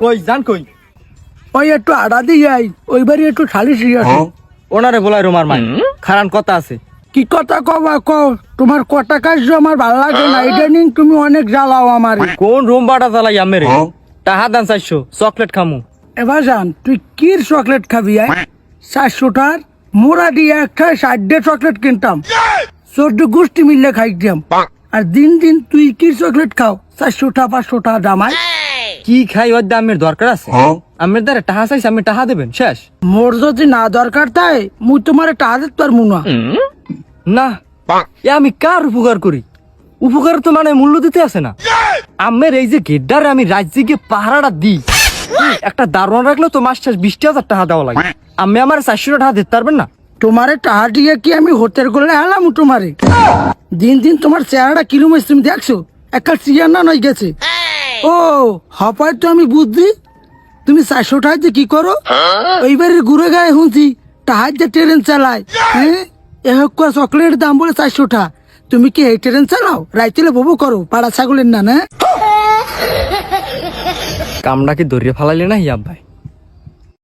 কই জান কই ওই একটু আড়া দিয়ে আই, ওই বাড়ি একটু সালিশ আছে। ওনারে বলাই রোমার মাই খারান কথা আছে। কি কথা কবা কও, তোমার কথা কাজ আমার ভালো লাগে না, ইদানিং তুমি অনেক জ্বালাও আমার। কোন রুম বাটা চালাই আমেরে টাহা দান 400 চকলেট খামু। এবার জান তুই কি চকলেট খাবি? 400টার মোড়া দিয়ে একটা 60 চকলেট কিনতাম, 14 গোষ্ঠী মিললে খাইতাম। আর দিন দিন তুই কি চকলেট খাও? 400টা 500টা দামাই। কি খাই ওর দামের দরকার আছে? আমের দ্বারা টাহা চাইছে, আমি টাহা দেবেন শেষ। মোর যদি না দরকার তাই মুই তোমার টাকা দিতে পারবো না। না এ আমি কার উপকার করি? উপকার তো মানে মূল্য দিতে আছে না। আমের এই যে গেড্ডারে আমি রাজ্যে গিয়ে পাহারাটা দিই, একটা দারোয়ান রাখলে তো মাস শেষ 20,000 টাকা দেওয়া লাগে। আমি আমার 400 টাকা দিতে পারবেন না? তোমারে টাকা দিয়ে কি আমি হোটেল করলে হালাম তোমারে? দিন দিন তোমার চেহারাটা কিরম তুমি দেখছো, একটা চিয়ার না নয় গেছে। ও হপায় তো আমি বুঝছি তুমি 400 টাকাতে কি করো। ওইবারে ঘুরে গায়ে শুনছি টাহার যে ট্রেন চালায়। হ্যাঁ এক চকলেটের দাম বলে 400 টাকা। তুমি কি এই ট্রেন চালাও? রাইতেলে ববু করো পাড়া ছাগলের না? না কামড়া কি দরিয়ে ফালাইলে না হিয়াব ভাই?